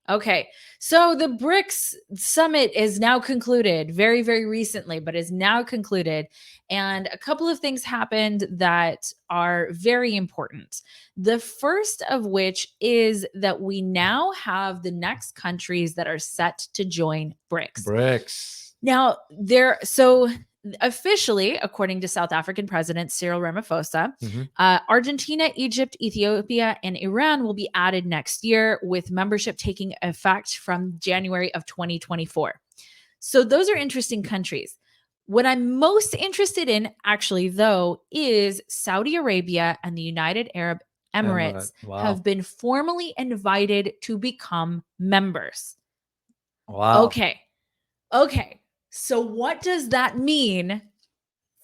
Okay. So the BRICS summit is now concluded very, very recently, but is now concluded. And a couple of things happened that are very important. The first of which is that we now have the next countries that are set to join BRICS. BRICS. Now, officially, according to South African President Cyril Ramaphosa, Argentina, Egypt, Ethiopia, and Iran will be added next year, with membership taking effect from January of 2024. So those are interesting countries. What I'm most interested in, actually, though, is Saudi Arabia and the United Arab Emirates have been formally invited to become members. Wow. Okay. So what does that mean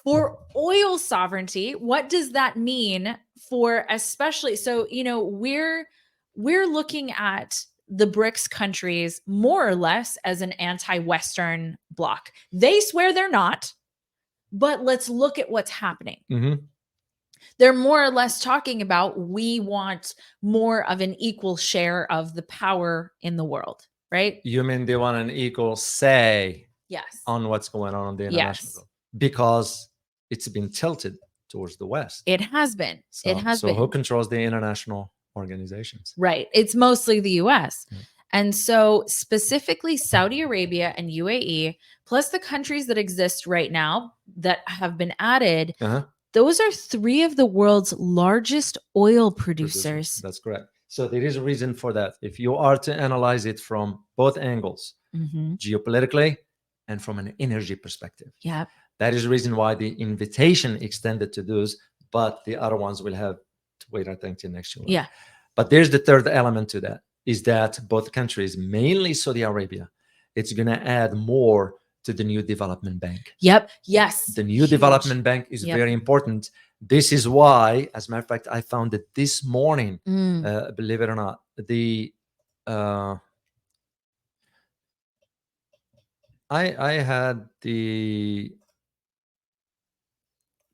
for oil sovereignty? What does that mean for, especially, so, we're looking at the BRICS countries more or less as an anti-Western bloc. They swear they're not, but let's look at what's happening. They're more or less talking about, we want more of an equal share of the power in the world, right? You mean they want an equal say on what's going on the international level? Because it's been tilted towards the West. It has been. So who controls the international organizations? Right. It's mostly the US. And so specifically Saudi Arabia and UAE, plus the countries that exist right now that have been added, those are three of the world's largest oil producers. That's correct. So there is a reason for that. If you are to analyze it from both angles, geopolitically and from an energy perspective. Yeah. That is the reason why the invitation extended to those, but the other ones will have to wait, I think, till next year. Yeah. But there's the third element to that, is that both countries, mainly Saudi Arabia, it's going to add more to the new development bank. Yep. Yes. The new development bank is very important. This is why, as a matter of fact, I found it this morning, believe it or not, I had the...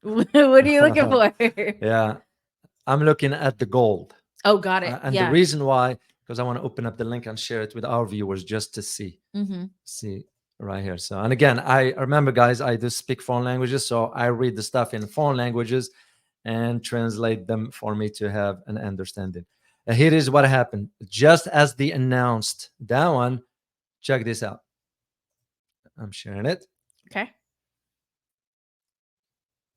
What are you looking for? Yeah, I'm looking at the gold. Oh, got it. And the reason why, because I want to open up the link and share it with our viewers just to see. See right here. So, and again, I remember, guys, I do speak foreign languages, so I read the stuff in foreign languages and translate them for me to have an understanding. Here is what happened. Just as they announced that one, check this out. I'm sharing it. Okay.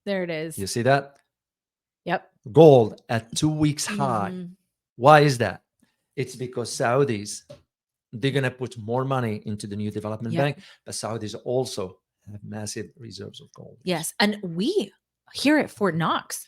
There it is. You see that? Yep. Gold at 2 weeks high. Why is that? It's because Saudis, they're going to put more money into the new development bank, but Saudis also have massive reserves of gold. Yes. And we here at Fort Knox,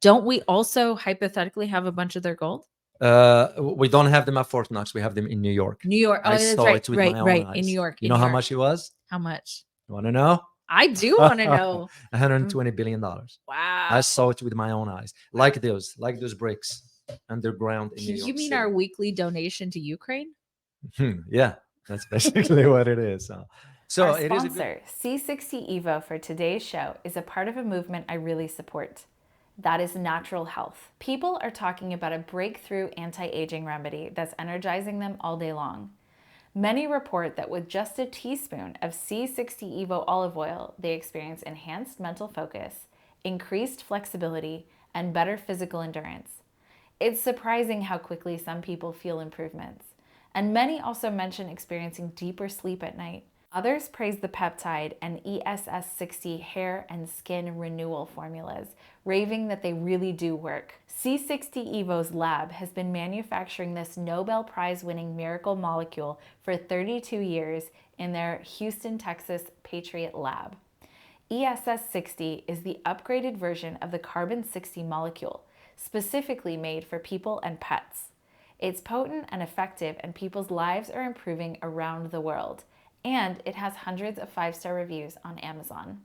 don't we also hypothetically have a bunch of their gold? We don't have them at Fort Knox. We have them in New York. I saw it with my own eyes. In New York. You know how much it was? How much? You want to know? I do want to know. $120 billion. Wow. I saw it with my own eyes. Like those bricks underground in New York You mean City. Our weekly donation to Ukraine? Yeah, that's basically what it is. So our sponsor, C60 Evo, for today's show is a part of a movement I really support. That is natural health. People are talking about a breakthrough anti-aging remedy that's energizing them all day long. Many report that with just a teaspoon of C60 Evo olive oil, they experience enhanced mental focus, increased flexibility, and better physical endurance. It's surprising how quickly some people feel improvements. And many also mention experiencing deeper sleep at night. Others praise the peptide and ESS60 hair and skin renewal formulas, raving that they really do work. C60 Evo's lab has been manufacturing this Nobel Prize-winning miracle molecule for 32 years in their Houston, Texas Patriot Lab. ESS60 is the upgraded version of the carbon-60 molecule, specifically made for people and pets. It's potent and effective, and people's lives are improving around the world. And it has hundreds of 5-star reviews on Amazon.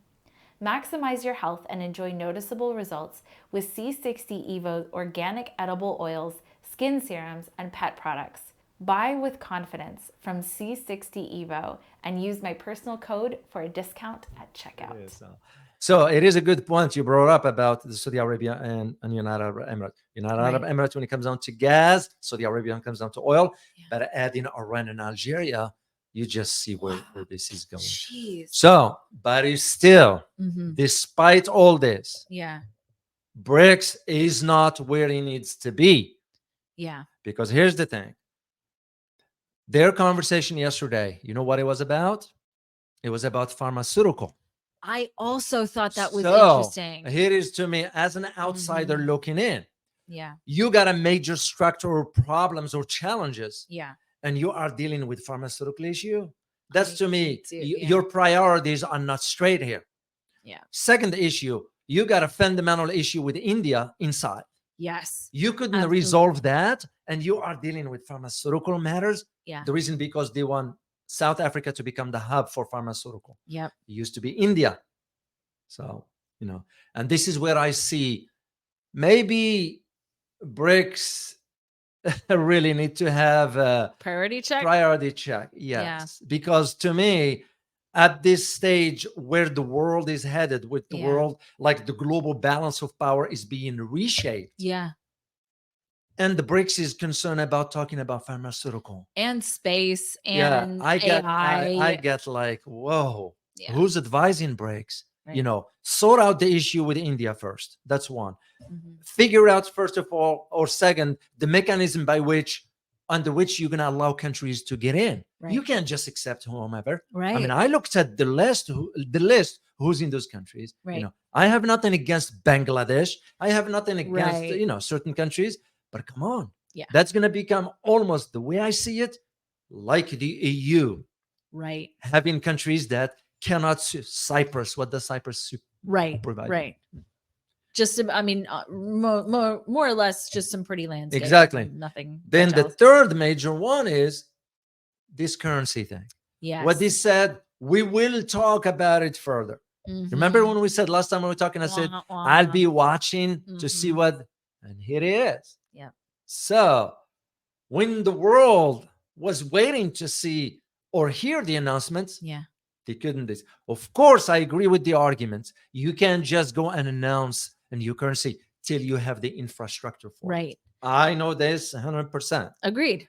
Maximize your health and enjoy noticeable results with C60 Evo's organic edible oils, skin serums, and pet products. Buy with confidence from C60 Evo and use my personal code for a discount at checkout. So it is a good point you brought up about the Saudi Arabia and United Arab Emirates. United Arab Right. Emirates, when it comes down to gas, Saudi Arabia comes down to oil. Yeah. But adding Iran and Algeria, you just see where this is going. Jeez. So, but it's still, despite all this, Yeah. BRICS is not where it needs to be. Yeah. Because here's the thing. Their conversation yesterday, you know what it was about? It was about pharmaceutical. I also thought that was So, interesting. here is to me, as an outsider looking in, Yeah. you got a major structural problems or challenges, Yeah. and you are dealing with pharmaceutical issue. That's to me, yeah. your priorities are not straight here. Yeah. Second issue, you got a fundamental issue with India inside. Yes. You couldn't Absolutely. resolve that, and you are dealing with pharmaceutical matters. Yeah. The reason because they want South Africa to become the hub for pharmaceutical. Yep. It used to be India. So, and this is where I see maybe BRICS really need to have a Priority check. priority check. Yes. Because to me, at this stage where the world is headed with the world, like the global balance of power is being reshaped. Yeah. And the BRICS is concerned about talking about pharmaceutical and space and I AI. get like, whoa, Yeah. who's advising BRICS? Right. Sort out the issue with India first. That's one. Figure out, first of all, or second, the mechanism under which you're going to allow countries to get in. Right. You can't just accept whomever. Right. I mean, I looked at the list who's in those countries. Right. I have nothing against Bangladesh. I have nothing against, Right. Certain countries. But come on. Yeah. That's going to become almost, the way I see it, like the EU. Right. Having countries that cannot Cyprus, what does Cyprus provide? Right. Just, more or less, just some pretty landscape. Exactly. Nothing. Then the third major one is this currency thing. Yes. What they said, we will talk about it further. Remember when we said last time we were talking, I said, I'll be watching to see what, and here it is. Yeah. So when the world was waiting to see or hear the announcements, they couldn't. Of course, I agree with the arguments. You can't just go and announce a new currency till you have the infrastructure for it. I know this 100%. Agreed.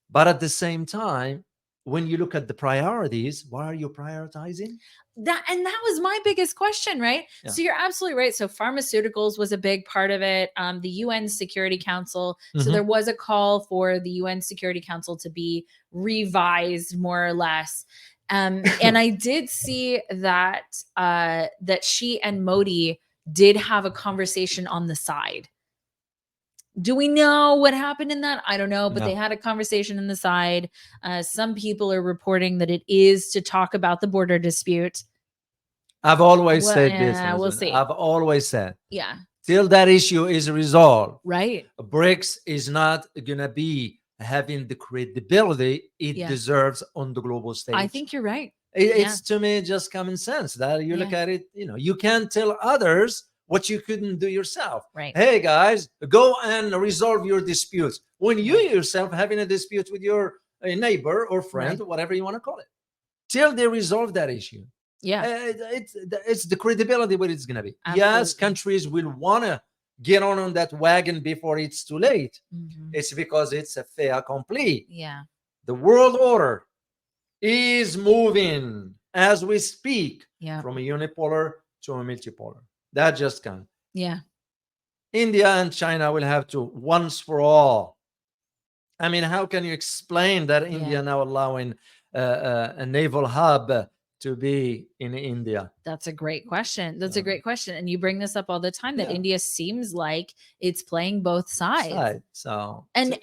But at the same time, when you look at the priorities, what are you prioritizing? That was my biggest question, right? Yeah. So you're absolutely right. So pharmaceuticals was a big part of it. The UN Security Council. So there was a call for the UN Security Council to be revised, more or less. And I did see that that Xi and Modi did have a conversation on the side. Do we know what happened in that? I don't know, but they had a conversation in the side. Some people are reporting that it is to talk about the border dispute. I've always said this. We'll see. I've always said, yeah, till that issue is resolved, right? BRICS is not going to be having the credibility it deserves on the global stage. I think you're right. It's to me just common sense that you look at it. You can't tell others what you couldn't do yourself. Right. Hey guys, go and resolve your disputes when you yourself having a dispute with your neighbor or friend, whatever you want to call it, till they resolve that issue. Yeah, it's the credibility what it's going to be. Absolutely. Yes, countries will want to get on that wagon before it's too late. It's because it's a fait accompli. Yeah, the world order is moving as we speak from a unipolar to a multipolar. That just can't. Yeah. India and China will have to once for all. I mean, how can you explain that India now allowing a naval hub to be in India? That's a great question. That's a great question. And you bring this up all the time that India seems like it's playing both sides. So and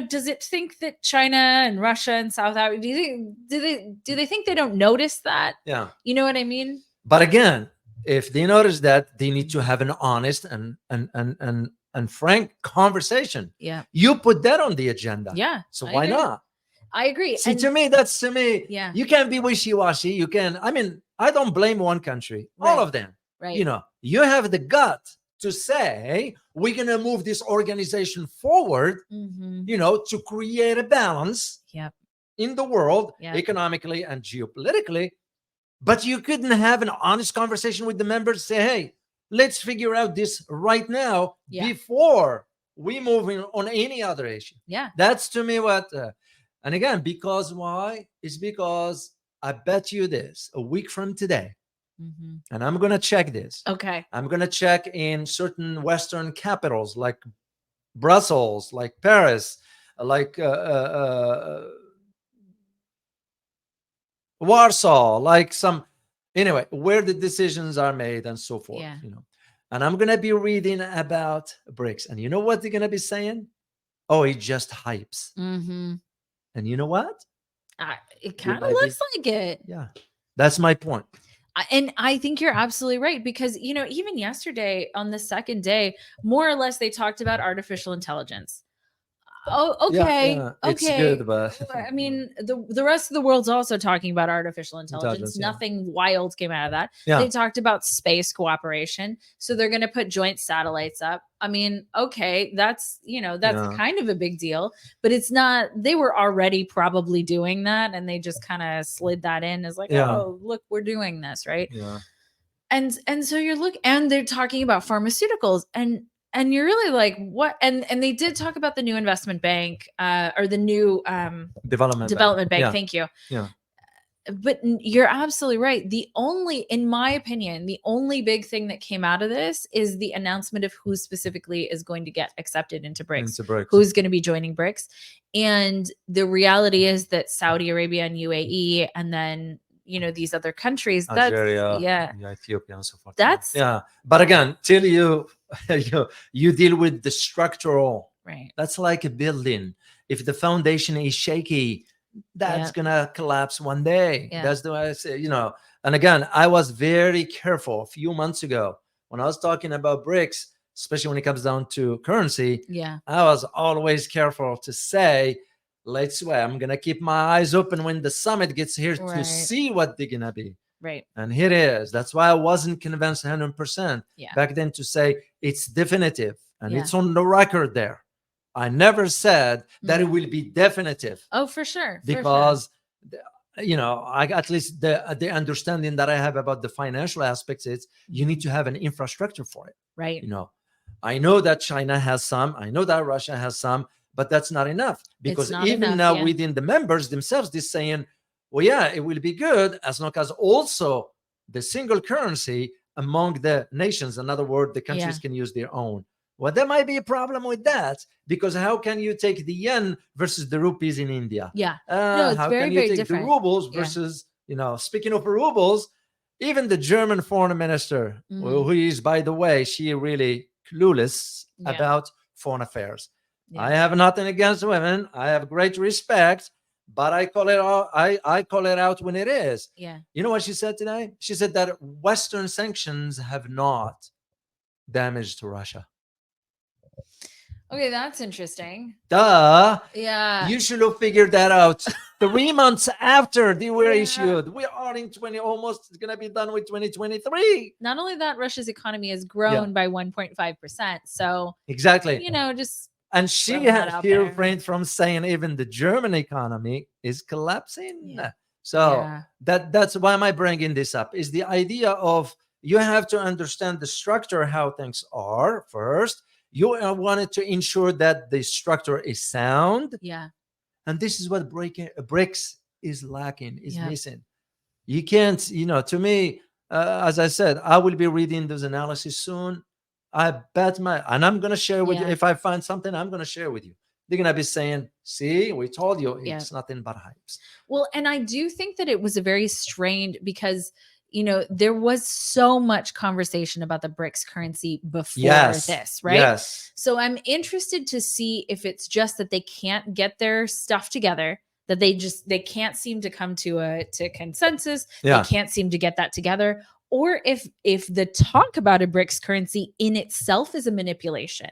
does it think that China and Russia and South Africa, do they think they don't notice that? Yeah. You know what I mean? But again, if they notice that, they need to have an honest and frank conversation. Yeah. You put that on the agenda. Yeah. So why not? I agree. See, to me, yeah. You can't be wishy-washy. You can, I don't blame one country, all of them. Right. You have the gut to say, we're going to move this organization forward, to create a balance in the world, economically and geopolitically. But you couldn't have an honest conversation with the members, say, hey, let's figure out this right now before we move in on any other issue. Yeah. That's to me what, and again, because why? It's because I bet you this, a week from today, and I'm going to check this. Okay. I'm going to check in certain Western capitals like Brussels, like Paris, like Warsaw, like some, anyway, where the decisions are made and so forth, and I'm going to be reading about BRICS. And you know what they're going to be saying? Oh, it just hypes. And you know what? It kind of looks like it. Yeah. That's my point. And I think you're absolutely right, because, even yesterday on the second day, more or less, they talked about artificial intelligence. Oh, okay. It's Okay. good, but I mean, the rest of the world's also talking about artificial intelligence. Nothing wild came out of that. They talked about space cooperation. So they're going to put joint satellites up. I mean, okay, that's kind of a big deal, but it's not, they were already probably doing that. And they just kind of slid that in as like, oh, look, we're doing this. Right. Yeah. And so and they're talking about pharmaceuticals, and you're really like, what? And they did talk about the new investment bank, or the new development bank. Yeah. Thank you. Yeah. But you're absolutely right. In my opinion, the only big thing that came out of this is the announcement of who specifically is going to get accepted into BRICS, who's going to be joining BRICS. And the reality is that Saudi Arabia and UAE, and then these other countries, Algeria, Ethiopia, and so forth. But again, till you deal with the structural, right? That's like a building. If the foundation is shaky, that's gonna collapse one day. That's the way I say, And again, I was very careful a few months ago when I was talking about BRICS, especially when it comes down to currency. I was always careful to say, let's wait. I'm gonna keep my eyes open when the summit gets here to see what they're gonna be. Right. And here it is. That's why I wasn't convinced 100% back then to say it's definitive and it's on the record there. I never said that it will be definitive. Oh, for sure. Because I at least the understanding that I have about the financial aspects is you need to have an infrastructure for it. Right. I know that China has some. I know that Russia has some. But that's not enough, because even now within the members themselves, they're saying, well, it will be good as long as also the single currency among the nations. In other words, the countries can use their own. Well, there might be a problem with that, because how can you take the yen versus the rupees in India? No, it's how very, can you very take different. the rubles versus, speaking of rubles, even the German foreign minister, who is, by the way, she really clueless about foreign affairs. I have nothing against women. I have great respect, but I call it out. I call it out when it is. You know what she said today? She said that Western sanctions have not damaged Russia. Okay, that's interesting. Duh. Yeah. You should have figured that out 3 months after they were issued. We are in almost going to be done with 2023. Not only that, Russia's economy has grown by 1.5%. So exactly, just. And she refrained from saying even the German economy is collapsing. So that's why am I bringing this up? Is the idea of you have to understand the structure, how things are first. You wanted to ensure that the structure is sound. And this is what BRICS is lacking, is missing. You can't, to me, as I said, I will be reading those analysis soon. I bet and I'm going to share with you. If I find something, I'm going to share with you. They're going to be saying, see, we told you it's nothing but hypes. Well, and I do think that it was a very strange, because, there was so much conversation about the BRICS currency before this, right? Yes. So I'm interested to see if it's just that they can't get their stuff together, that they can't seem to come to consensus. They can't seem to get that together. Or if the talk about a BRICS currency in itself is a manipulation.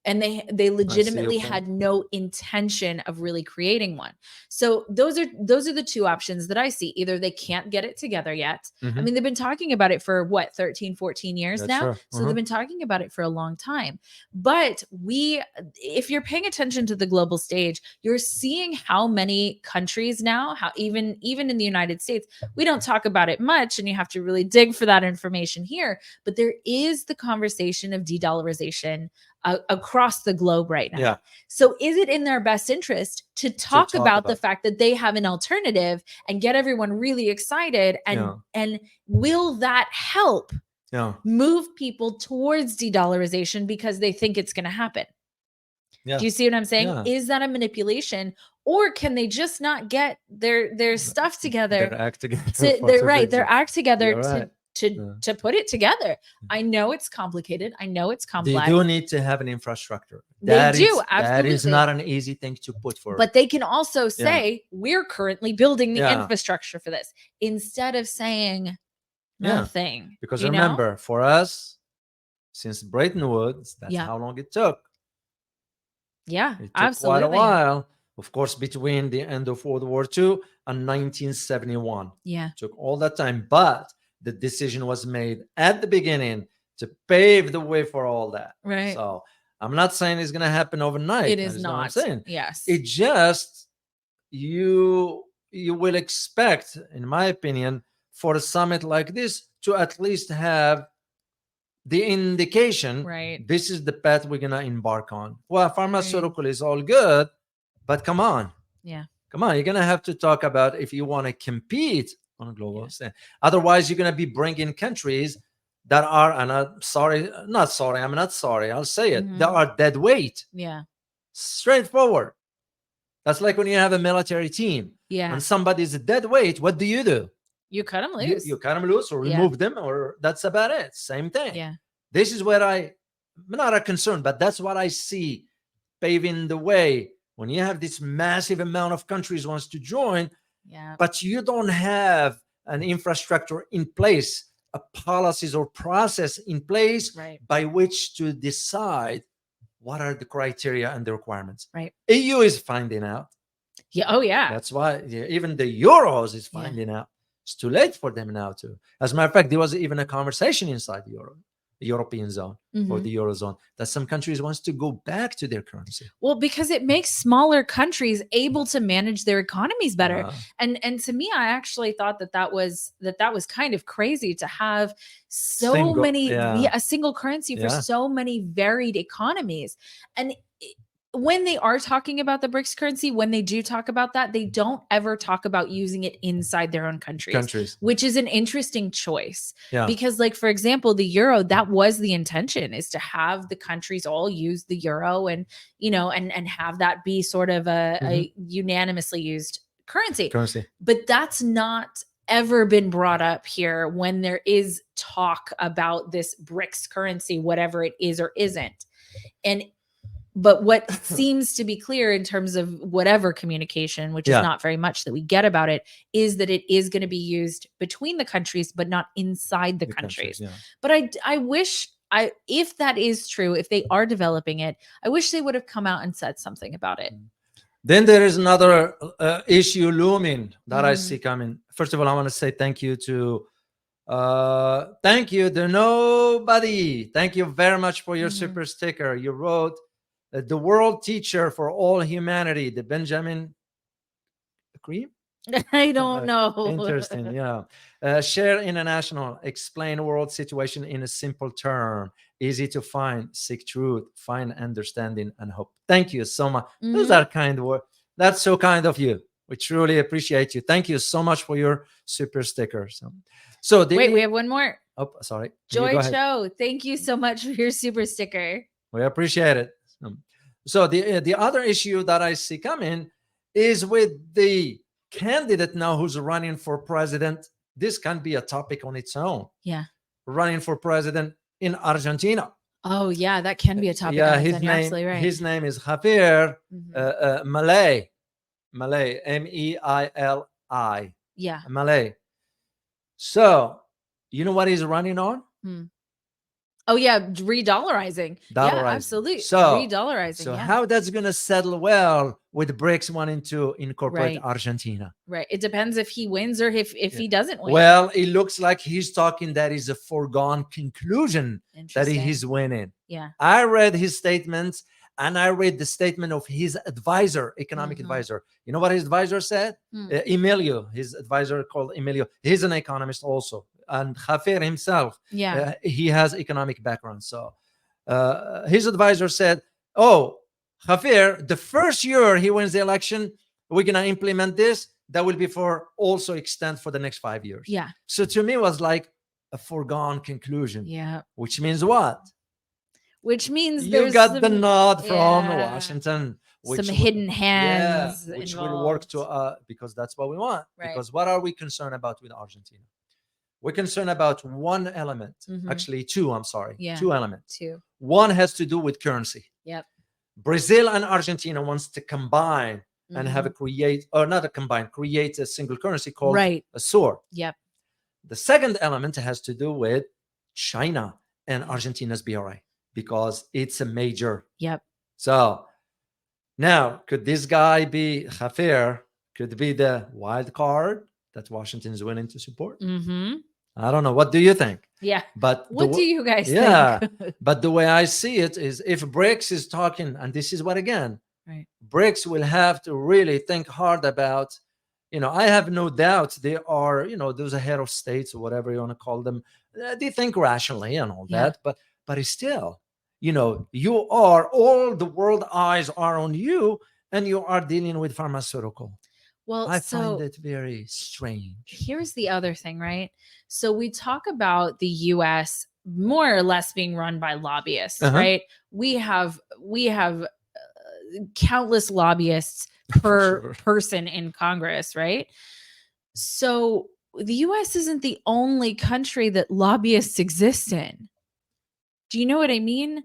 And they legitimately had no intention of really creating one. So those are the two options that I see. Either they can't get it together yet. I mean, they've been talking about it for what, 13, 14 years now. So they've been talking about it for a long time. But if you're paying attention to the global stage, you're seeing how many countries now, how even in the United States, we don't talk about it much, and you have to really dig for that information here. But there is the conversation of de-dollarization across the globe right now. Yeah. So is it in their best interest to talk about the fact that they have an alternative and get everyone really excited? And will that help move people towards de-dollarization because they think it's going to happen? Yeah. Do you see what I'm saying? Yeah. Is that a manipulation, or can they just not get their stuff together? Their act together. Their act together to put it together. I know it's complicated. I know it's complex. They do need to have an infrastructure. Absolutely. That is not an easy thing to put forward. But they can also say, we're currently building the infrastructure for this, instead of saying nothing. Because remember, for us, since Bretton Woods, that's how long it took. Yeah, it took quite a while. Of course, between the end of World War II and 1971. Yeah. It took all that time. But the decision was made at the beginning to pave the way for all that. Right. So I'm not saying it's going to happen overnight. It is not. What I'm saying. Yes. It just, you will expect, in my opinion, for a summit like this to at least have the indication, this is the path we're going to embark on. Well, pharmaceutical is all good, but come on. Yeah. Come on. You're going to have to talk about if you want to compete on a global scene. Otherwise, you're going to be bringing countries that are, and I'm not sorry, I'll say it, that are dead weight. Yeah. Straightforward. That's like when you have a military team. Yeah. And somebody's a dead weight, what do? You cut them loose. You cut them loose or remove them, or that's about it. Same thing. Yeah. This is where I'm not a concern, but that's what I see paving the way when you have this massive amount of countries wants to join, but you don't have an infrastructure in place, a policies or process in place by which to decide what are the criteria and the requirements. Right. EU is finding out. Yeah. Oh, yeah. That's why even the Euros is finding out. It's too late for them now to. As a matter of fact, there was even a conversation inside the European zone or the Eurozone that some countries wants to go back to their currency. Well, because it makes smaller countries able to manage their economies better. And to me, I actually thought that was kind of crazy to have a single currency for so many varied economies. And when they are talking about the BRICS currency, when they do talk about that, they don't ever talk about using it inside their own countries. Which is an interesting choice. Yeah. Because, like, for example, the euro, that was the intention, is to have the countries all use the euro and, and have that be sort of a unanimously used currency. But that's not ever been brought up here when there is talk about this BRICS currency, whatever it is or isn't. But what seems to be clear in terms of whatever communication, which is not very much that we get about it, is that it is going to be used between the countries, but not inside the countries. But I wish, if that is true, if they are developing it, I wish they would have come out and said something about it. Then there is another issue looming that I see coming. First of all, I want to say thank you to nobody. Thank you very much for your super sticker. You wrote the world teacher for all humanity, the Benjamin Cream. I don't know. Interesting. Share international, explain world situation in a simple term, easy to find, seek truth, find understanding and hope. Thank you so much. Those are kind words. That's so kind of you. We truly appreciate you. Thank you so much for your super sticker. So wait, we have one more. Oh, sorry. Joy Cho, thank you so much for your super sticker. We appreciate it. So the other issue that I see coming is with the candidate now who's running for president. This can be a topic on its own. Yeah. Running for president in Argentina. Oh, yeah, that can be a topic. Yeah, his name is Javier Malay. Malay, M-E-I-L-I. Yeah. Malay. So, you know what he's running on? Oh yeah, re-dollarizing. Yeah, Dollarizing. absolutely. So, Re-dollarizing. so Yeah. how that's going to settle well with BRICS wanting to incorporate Right. Argentina? Right. It depends if he wins or if he doesn't win. Well, it looks like he's talking that is a foregone conclusion that he's winning. Yeah. I read his statements and I read the statement of his advisor, economic advisor. You know what his advisor said? Emilio, his advisor called Emilio. He's an economist also. And Javier himself, he has economic background. So his advisor said, oh, Javier, the first year he wins the election, we're going to implement this. That will be for also extend for the next 5 years. Yeah. So to me, it was like a foregone conclusion. Yeah. Which means what? Which means you got the nod from Washington. Some hidden hands. Which will work to because that's what we want. Right. Because what are we concerned about with Argentina? We're concerned about one element. Actually, two, I'm sorry. Yeah. Two elements. Two. One has to do with currency. Yep. Brazil and Argentina wants to combine and have a create a single currency called a SOR. Yep. The second element has to do with China and Argentina's BRI because it's a major. Yep. So now, could this guy be Javier? Could be the wild card that Washington is willing to support? I don't know. What do you think? Yeah. But what do you guys think? But the way I see it is if BRICS is talking, and this is what again, right. BRICS will have to really think hard about, I have no doubt they are, those head of states or whatever you want to call them, they think rationally and all that, but it's still, you are, all the world eyes are on you and you are dealing with pharmaceutical. Well, I find it very strange. Here's the other thing, right? So we talk about the US more or less being run by lobbyists, right? We have countless lobbyists per person in Congress, right? So the US isn't the only country that lobbyists exist in. Do you know what I mean?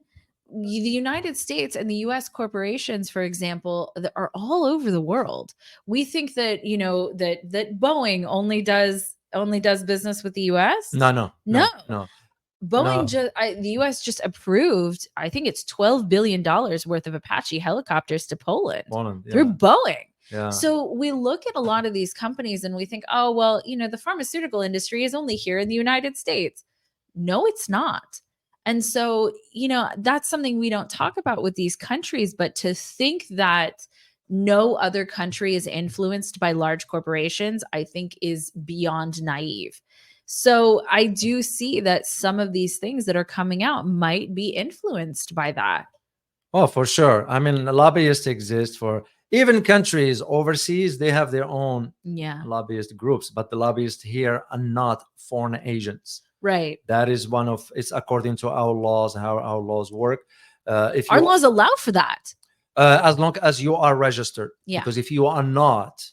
The United States and the US corporations, for example, are all over the world. We think that, that Boeing only does business with the US. No. Boeing the US just approved, I think it's $12 billion worth of Apache helicopters to Poland through Boeing. Yeah. So we look at a lot of these companies and we think, oh, well, the pharmaceutical industry is only here in the United States. No, it's not. And so, that's something we don't talk about with these countries, but to think that no other country is influenced by large corporations, I think is beyond naive. So I do see that some of these things that are coming out might be influenced by that. Oh, for sure. I mean, lobbyists exist for even countries overseas. They have their own lobbyist groups, but the lobbyists here are not foreign agents. Right. That is it's according to our laws, how our laws work. If our laws allow for that. As long as you are registered. Yeah. Because if you are not,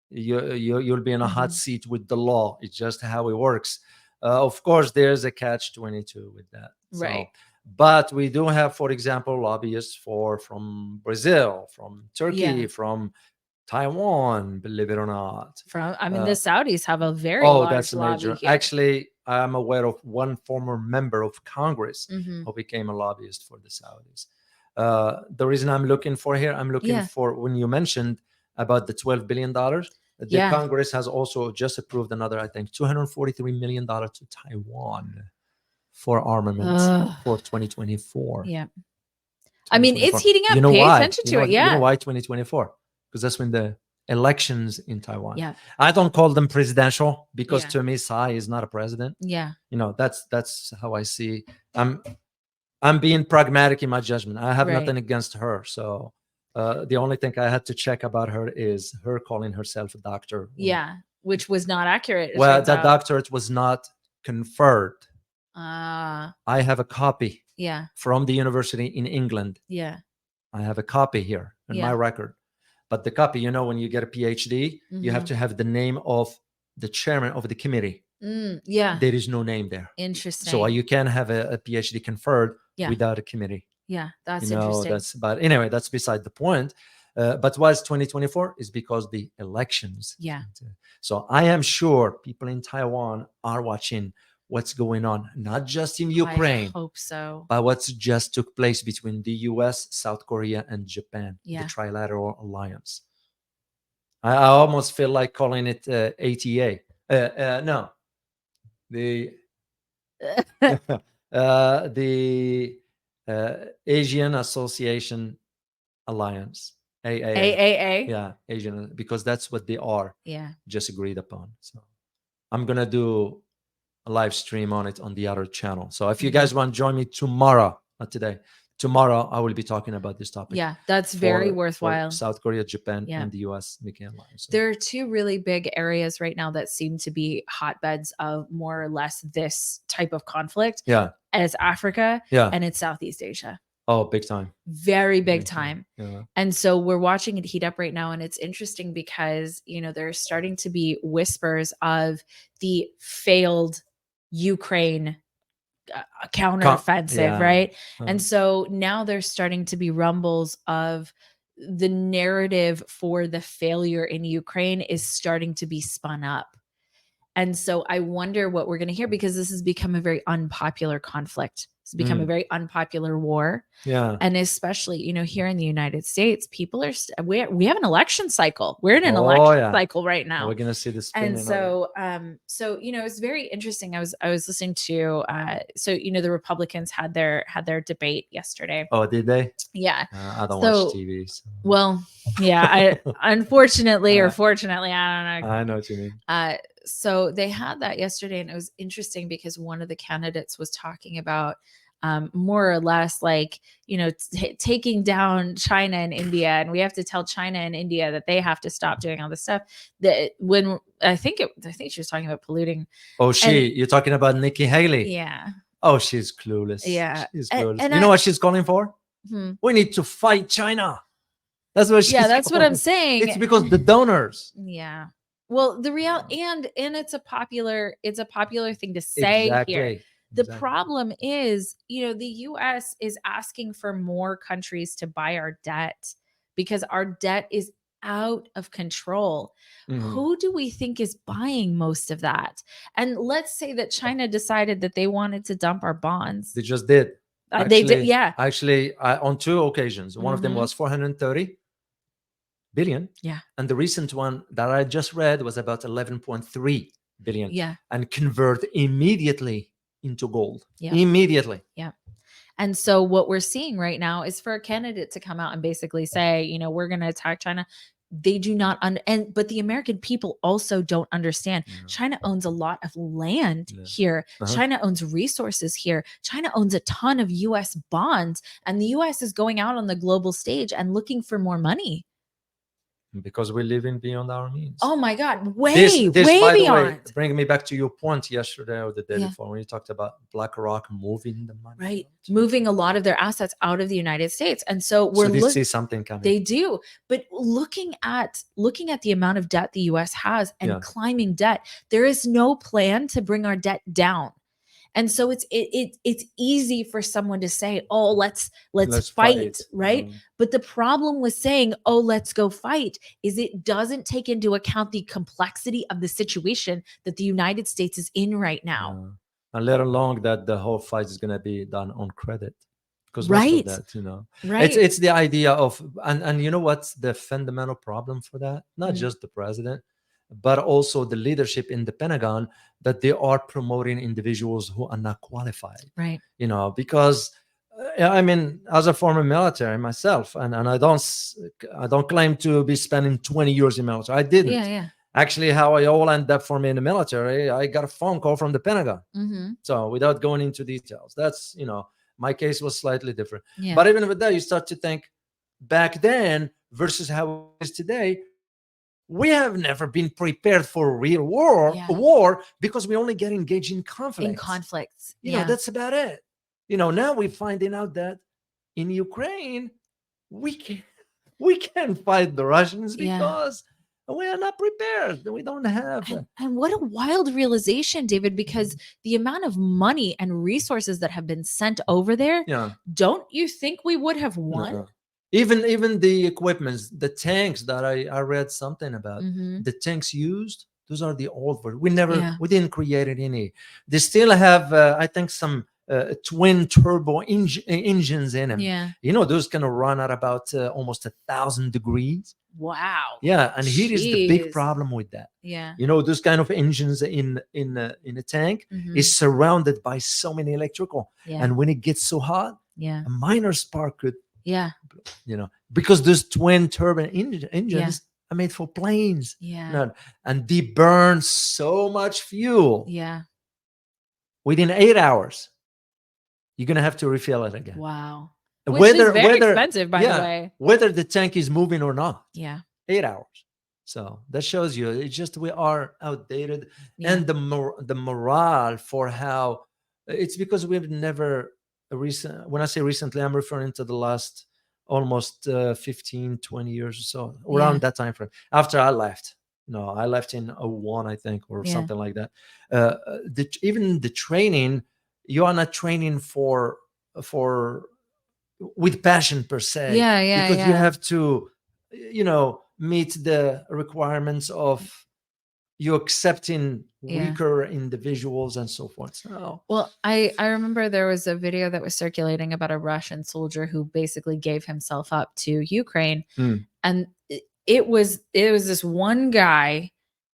you'll be in a hot seat with the law. It's just how it works. Of course, there's a catch-22 with that. Right. But we do have, for example, lobbyists from Brazil, from Turkey, from Taiwan, believe it or not. The Saudis have a very large that's lobby major. here. Actually, I'm aware of one former member of Congress who became a lobbyist for the Saudis. The reason I'm looking for here, for when you mentioned about the $12 billion, the Congress has also just approved another, I think, $243 million to Taiwan for armaments for 2024. Yeah. I mean, it's heating up. Pay attention to it. You know why 2024? Because that's when the elections in Taiwan. Yeah. I don't call them presidential because to me, Tsai is not a president. Yeah. That's how I see. I'm being pragmatic in my judgment. I have nothing against her. So the only thing I had to check about her is her calling herself a doctor. Yeah. Which was not accurate. Well, that doctorate was not conferred. I have a copy. Yeah. From the university in England. Yeah. I have a copy here in my record. But the copy, when you get a PhD, you have to have the name of the chairman of the committee. Yeah. There is no name there. Interesting. So you can have a PhD conferred without a committee. Yeah, that's interesting. But anyway, that's beside the point. But why is 2024? Is because the elections. Yeah. So I am sure people in Taiwan are watching what's going on, not just in Ukraine, I hope so. but what's just took place between the US, South Korea, and Japan, Yeah. the Trilateral Alliance. I almost feel like calling it ATA. No, the the Asian Association Alliance, AAA. AAA. Yeah, Asian, because that's what they are. Yeah. Just agreed upon. So I'm gonna do a live stream on it on the other channel. So if you guys want to join me tomorrow, not today, tomorrow I will be talking about this topic. Yeah, that's very for worthwhile. South Korea, Japan, Yeah. and the US making alliance. So There are two really big areas right now that seem to be hotbeds of more or less this type of conflict. yeah, And it's Africa yeah. and it's Southeast Asia. Oh, big time. Very big time. Yeah. And so we're watching it heat up right now. And it's interesting because, there's starting to be whispers of the failed Ukraine counteroffensive, yeah. right? And so now there's starting to be rumbles of the narrative for the failure in Ukraine is starting to be spun up. And so I wonder what we're going to hear, because this has become a very unpopular conflict. It's become a very unpopular war. Yeah. And especially, here in the United States, people are, we have an election cycle. We're in an election cycle right now. We're going to see this. And so, it's very interesting. I was listening to, the Republicans had their debate yesterday. Oh, did they? Yeah. I don't watch TV. So. Well, yeah, I unfortunately or fortunately, I don't know. I know what you mean. So they had that yesterday, and it was interesting because one of the candidates was talking about more or less like, taking down China and India, and we have to tell China and India that they have to stop doing all this stuff. That when I think she was talking about polluting. Oh, you're talking about Nikki Haley. Yeah. Oh, she's clueless. Yeah. She's clueless. And you know what she's calling for? We need to fight China. That's what she's that's what I'm saying. It's because the donors. Yeah. Well, the real and it's a popular thing to say here. The problem is, the US is asking for more countries to buy our debt because our debt is out of control. Who do we think is buying most of that? And let's say that China decided that they wanted to dump our bonds. They just did. They did, yeah. Actually, on 2 occasions. One of them was 430 billion. Yeah. And the recent one that I just read was about 11.3 billion. Yeah. And convert immediately into gold. Yeah. Immediately. Yeah. And so what we're seeing right now is for a candidate to come out and basically say, we're going to attack China. They do not but the American people also don't understand. No. China owns a lot of land here. China owns resources here. China owns a ton of US bonds, and the US is going out on the global stage and looking for more money. Because we're living beyond our means. Oh my God, way beyond. Way, bring me back to your point yesterday or the day before when you talked about BlackRock moving the money. Right, moving a lot of their assets out of the United States, and so they see something coming. They do, but looking at the amount of debt the U.S. has and climbing debt, there is no plan to bring our debt down. And so it's easy for someone to say, "Oh, let's fight," right? But the problem with saying, "Oh, let's go fight," is it doesn't take into account the complexity of the situation that the United States is in right now. And let alone that the whole fight is going to be done on credit, because most of that, right? It's the idea of, and you know what's the fundamental problem for that? Not just the president, but also the leadership in the Pentagon, that they are promoting individuals who are not qualified. Right. Because as a former military myself, and I don't claim to be spending 20 years in military. I didn't. Yeah. Actually, how I all ended up for me in the military, I got a phone call from the Pentagon. So without going into details, that's, my case was slightly different. Yeah. But even with that, you start to think back then versus how it is today. We have never been prepared for a real war because we only get engaged in conflicts. That's about it. Now we're finding out that in Ukraine, we can't fight the Russians because we are not prepared. We don't have. And what a wild realization, David, because the amount of money and resources that have been sent over there, don't you think we would have won? No. Even the equipments, the tanks that I read something about, the tanks used Those are the old versions. We didn't create any. They still have, I think, some twin turbo engines in them. Yeah. You know, those can run at about almost 1,000 degrees. Wow. Yeah, and here is the big Jeez. problem with that. Yeah. You know, those kind of engines in a tank is surrounded by so many electrical, and when it gets so hot, a minor spark could, you know, because those twin turbine engines are made for planes, and they burn so much fuel. Within 8 hours, you're gonna have to refill it again. Wow. Which is very expensive, by the way. Whether the tank is moving or not. 8 hours. So that shows you, it's just we are outdated, and the morale for how it's because we've never when I say recently, I'm referring to the last almost 15, 20 years or so, around that time frame. After I left, I left in 01, I think, or something like that. Even the training, you are not training for with passion per se, because you have to, meet the requirements of you accepting weaker individuals and so forth. So, well, I remember there was a video that was circulating about a Russian soldier who basically gave himself up to Ukraine, and it was this one guy,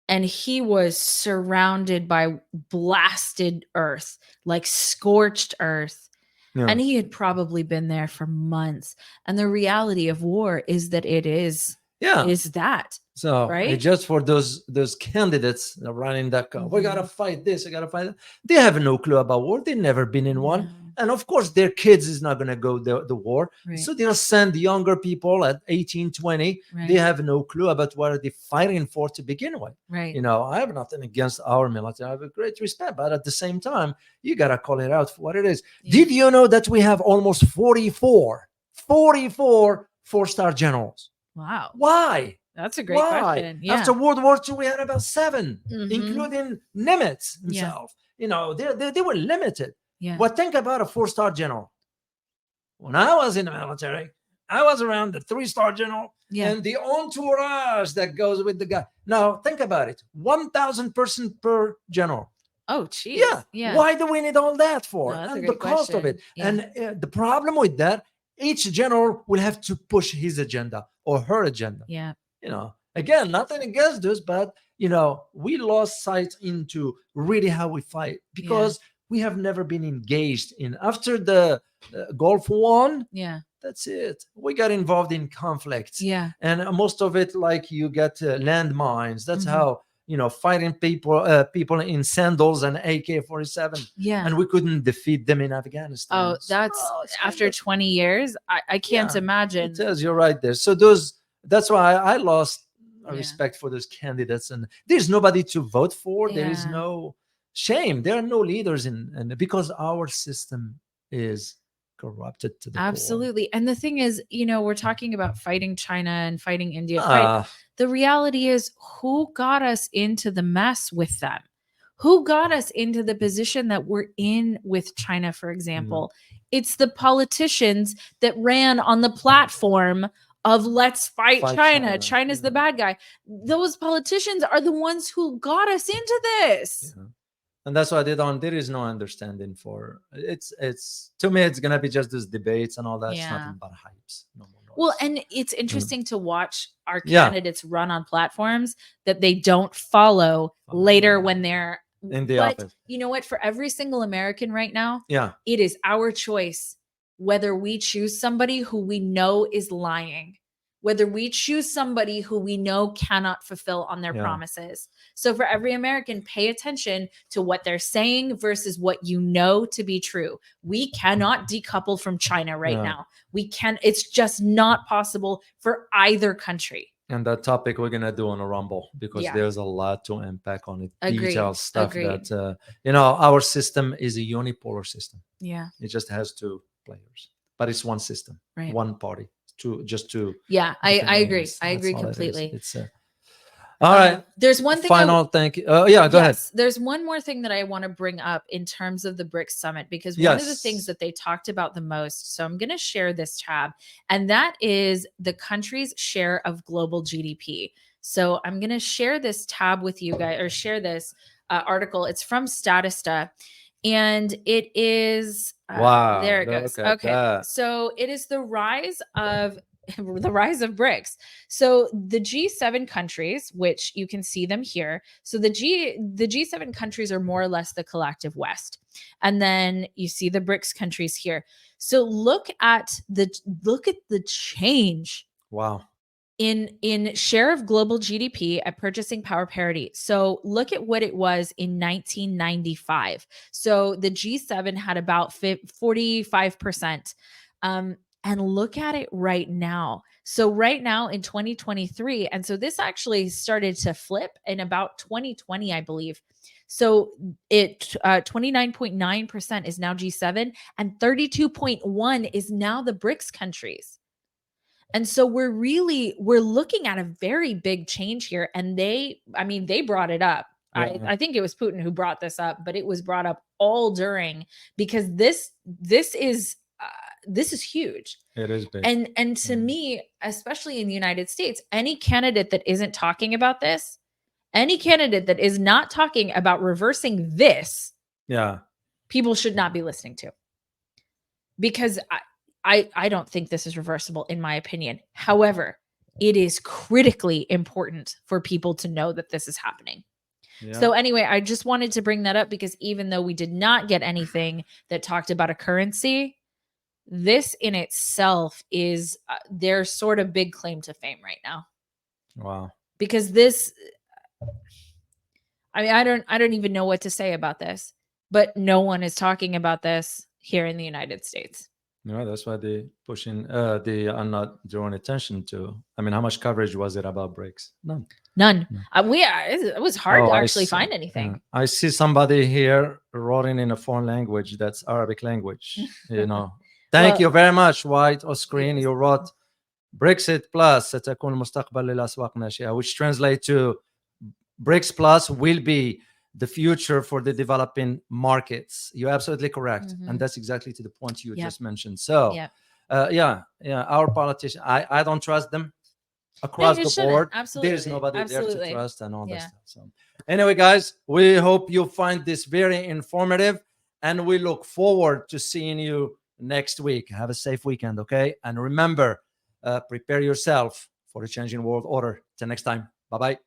and he was surrounded by blasted earth, like scorched earth. And he had probably been there for months. And the reality of war is that it is that. So right? Just for those candidates that running that, we gotta fight this, we gotta fight that. They have no clue about war. They've never been in one. And of course, their kids is not gonna go the war. Right. So they'll send younger people at 18, 20. Right. They have no clue about what they're fighting for to begin with. Right. I have nothing against our military. I have a great respect, but at the same time, you gotta call it out for what it is. Did you know that we have almost 44 4-star generals? Wow. Why? That's a great question. Yeah. After World War II, we had about 7, including Nimitz himself. They were limited. Yeah. But think about a 4-star general. When I was in the military, I was around the 3-star general and the entourage that goes with the guy. Now, think about it. 1,000 person per general. Oh, geez. Yeah. Why do we need all that for? No, and the cost of it. Yeah. And the problem with that, each general will have to push his agenda or her agenda. Yeah. Again, nothing against this, but we lost sight into really how we fight, because we have never been engaged in. After the Gulf War, that's it. We got involved in conflicts, and most of it, like, you get landmines. That's how fighting people in sandals and AK-47. And we couldn't defeat them in Afghanistan. Oh, that's after 20 years. I can't imagine. It tells you right there. So that's why I lost respect for those candidates, and there's nobody to vote for. There is no shame. There are no leaders because our system is corrupted to the absolutely core. And the thing is, we're talking about fighting China and fighting India. Right? The reality is, who got us into the mess with them? Who got us into the position that we're in with China, for example? It's the politicians that ran on the platform of let's fight China. China's the bad guy. Those politicians are the ones who got us into this. And that's why there is no understanding for it's to me, it's gonna be just these debates and all that. It's nothing but hypes. No more noise. Well, and it's interesting to watch our candidates run on platforms that they don't follow later when they're in the office. You know what? For every single American right now, it is our choice whether we choose somebody who we know is lying, whether we choose somebody who we know cannot fulfill on their promises. So for every American, pay attention to what they're saying versus what you know to be true. We cannot decouple from China right now. It's just not possible for either country. And that topic we're gonna do on a Rumble, because there's a lot to unpack on it. Detailed stuff that our system is a unipolar system. Yeah, it just has 2 players, but it's one system, one party. I agree. I agree completely. All right. There's one thing. Final thank you. Yeah, go ahead. There's one more thing that I want to bring up in terms of the BRICS Summit, because one of the things that they talked about the most. So I'm going to share this tab, and that is the country's share of global GDP. So I'm going to share this tab with you guys, or share this article. It's from Statista, and it is wow. There it goes. Okay. So it is the rise of BRICS. So the G7 countries, which you can see them here. So the G7 countries are more or less the collective West. And then you see the BRICS countries here. So look at the change. Wow. In share of global GDP at purchasing power parity. So look at what it was in 1995. So the G7 had about 45%. And look at it right now. So right now in 2023, and so this actually started to flip in about 2020, I believe. So it 29.9% is now G7, and 32.1 is now the BRICS countries. And so we're looking at a very big change here. And they brought it up. Yeah. I think it was Putin who brought this up, but it was brought up all during, because this is huge. It is big. And to me, especially in the United States, any candidate that isn't talking about this, any candidate that is not talking about reversing this, people should not be listening to. Because I don't think this is reversible, in my opinion. However, it is critically important for people to know that this is happening. Yeah. So anyway, I just wanted to bring that up, because even though we did not get anything that talked about a currency, this in itself is their sort of big claim to fame right now. Wow. Because this, I don't even know what to say about this, but no one is talking about this here in the United States. No, that's why they pushing. They are not drawing attention to. I mean, how much coverage was it about BRICS? None. It was hard to actually find anything. I see somebody here writing in a foreign language. That's Arabic language. Thank you very much, White or Screen. You wrote Brexit Plus ستكون المستقبل للأسواق ناشئة, which translate to BRICS Plus will be the future for the developing markets. You're absolutely correct. Mm-hmm. And that's exactly to the point you just mentioned. So, our politicians, I don't trust them across the board. Absolutely. There's nobody there to trust and all that stuff. So, anyway, guys, we hope you find this very informative, and we look forward to seeing you next week. Have a safe weekend, okay? And remember, prepare yourself for the changing world order. Till next time. Bye-bye.